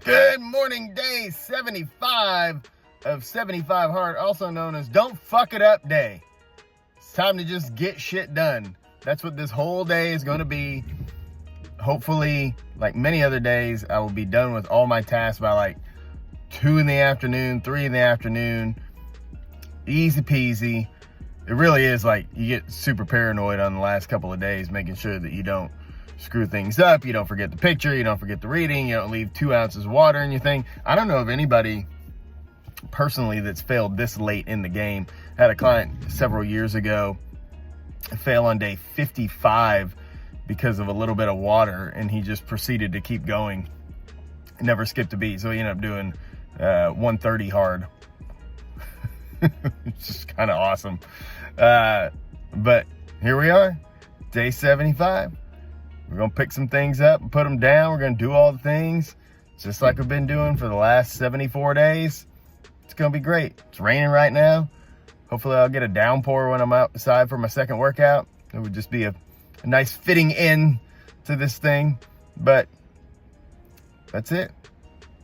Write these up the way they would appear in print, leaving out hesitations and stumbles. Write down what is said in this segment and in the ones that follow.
Good morning, day 75 of 75 Hard, also known as Don't Fuck It Up Day. It's time to just get shit done. That's what this whole day is going to be. Hopefully, like many other days, I will be done with all my tasks by like 2 in the afternoon, 3 in the afternoon. Easy peasy. It really is like you get super paranoid on the last couple of days, making sure that you don't screw things up, you don't forget the picture, you don't forget the reading, you don't leave 2 ounces of water in your thing. I don't know of anybody personally that's failed this late in the game. I had a client several years ago fail on day 55 because of a little bit of water, and he just proceeded to keep going, never skipped a beat. So he ended up doing 130 hard. It's just kind of awesome. But here we are, day 75. We're going to pick some things up and put them down. We're going to do all the things just like I've been doing for the last 74 days. It's going to be great. It's raining right now. Hopefully I'll get a downpour when I'm outside for my second workout. It would just be a nice fitting in to this thing. But that's it.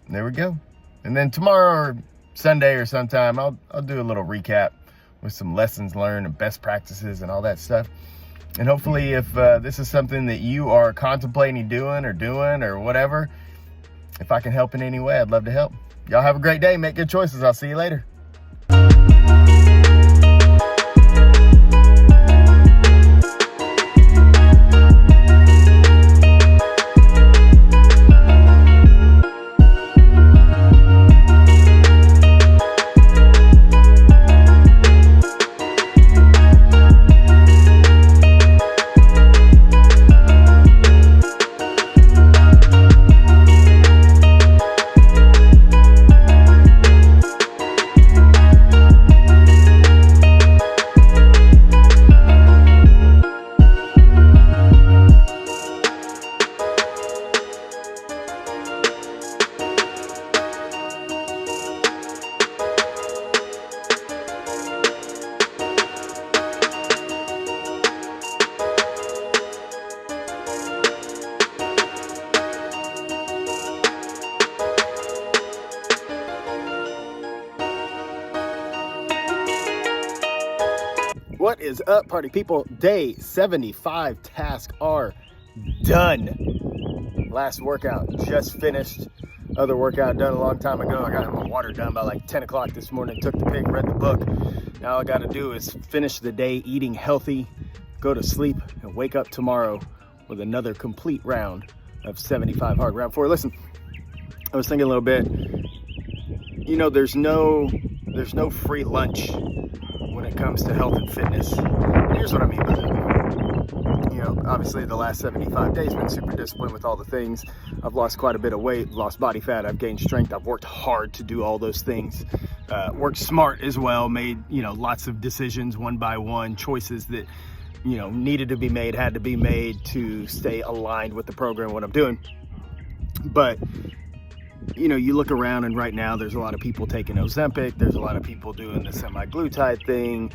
There we go. And then tomorrow or Sunday or sometime, I'll do a little recap with some lessons learned and best practices and all that stuff. And hopefully if this is something that you are contemplating doing or whatever, if I can help in any way, I'd love to help. Y'all have a great day. Make good choices. I'll see you later. What is up, party people? Day 75 tasks are done. Last workout just finished. Other workout done a long time ago. I got my water done by like 10 o'clock this morning. Took the pic, read the book. Now all I got to do is finish the day eating healthy, go to sleep, and wake up tomorrow with another complete round of 75 hard. Round 4. Listen, I was thinking a little bit. You know, there's no free lunch when it comes to health and fitness. And here's what I mean by that. You know, obviously the last 75 days been super disciplined with all the things. I've lost quite a bit of weight, lost body fat, I've gained strength. I've worked hard to do all those things. Worked smart as well, made, you know, lots of decisions one by one, choices that, you know, needed to be made, had to be made to stay aligned with the program, what I'm doing. But you know, you look around and right now there's a lot of people taking Ozempic. There's a lot of people doing the semaglutide thing.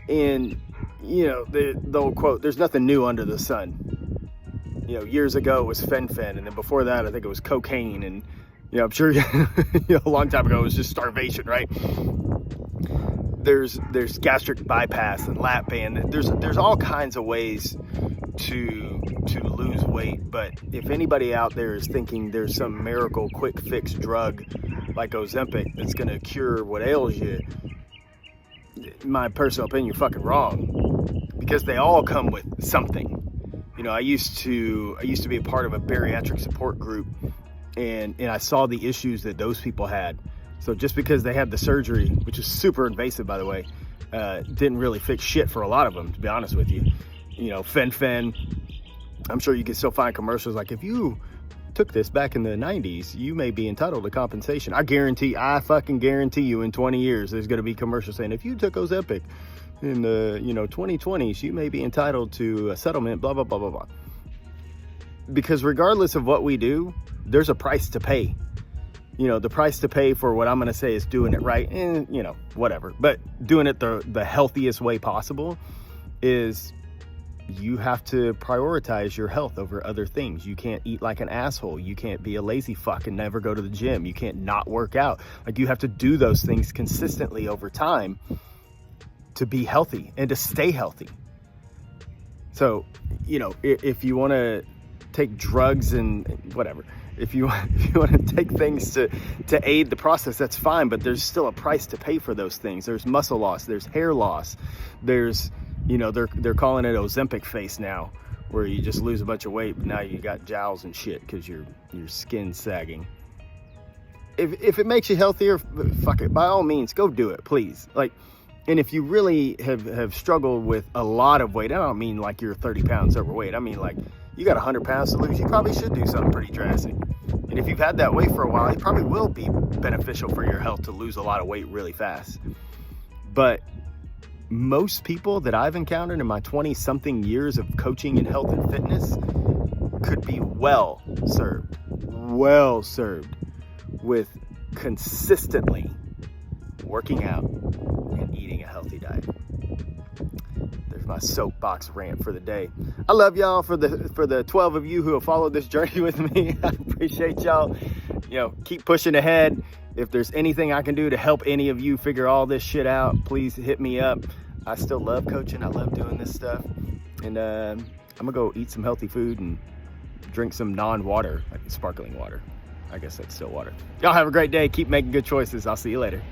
And, you know, the old quote, there's nothing new under the sun. You know, years ago it was fen-phen. And then before that, I think it was cocaine. And, you know, I'm sure you know, a long time ago it was just starvation, right? There's gastric bypass and lap band. There's all kinds of ways to lose weight. But if anybody out there is thinking there's some miracle quick fix drug like Ozempic that's going to cure what ails you, in my personal opinion, you're fucking wrong, because they all come with something. You know, I used to be a part of a bariatric support group, and I saw the issues that those people had. So just because they had the surgery, which is super invasive, by the way, didn't really fix shit for a lot of them, to be honest with you. You know, fen-phen, I'm sure you can still find commercials like, if you took this back in the 90s, you may be entitled to compensation. I fucking guarantee you in 20 years, there's going to be commercials saying, if you took Ozempic in the, 2020s, you may be entitled to a settlement, blah, blah, blah, blah, blah. Because regardless of what we do, there's a price to pay. You know, the price to pay for what I'm going to say is doing it right, and, whatever. But doing it the healthiest way possible is you have to prioritize your health over other things. You can't eat like an asshole. You can't be a lazy fuck and never go to the gym. You can't not work out. Like, you have to do those things consistently over time to be healthy and to stay healthy. So, you know, if you want to take drugs and whatever, if you want to take things to aid the process, that's fine, but there's still a price to pay for those things. There's muscle loss, there's hair loss, there's, you know, they're calling it Ozempic face now, where you just lose a bunch of weight, but now you got jowls and shit because your skin's sagging. If it makes you healthier, fuck it, by all means, go do it, please. Like, and if you really have struggled with a lot of weight, I don't mean like you're 30 pounds overweight, I mean like you got 100 pounds to lose, you probably should do something pretty drastic. And if you've had that weight for a while, it probably will be beneficial for your health to lose a lot of weight really fast. But most people that I've encountered in my 20-something years of coaching in health and fitness could be well served with consistently working out and eating a healthy diet. There's my soapbox rant for the day. I love y'all. For the 12 of you who have followed this journey with me, I appreciate y'all. You know, keep pushing ahead. If there's anything I can do to help any of you figure all this shit out, please hit me up. I still love coaching. I love doing this stuff. And I'm gonna go eat some healthy food and drink some non-water, like sparkling water. I guess that's still water. Y'all have a great day. Keep making good choices. I'll see you later.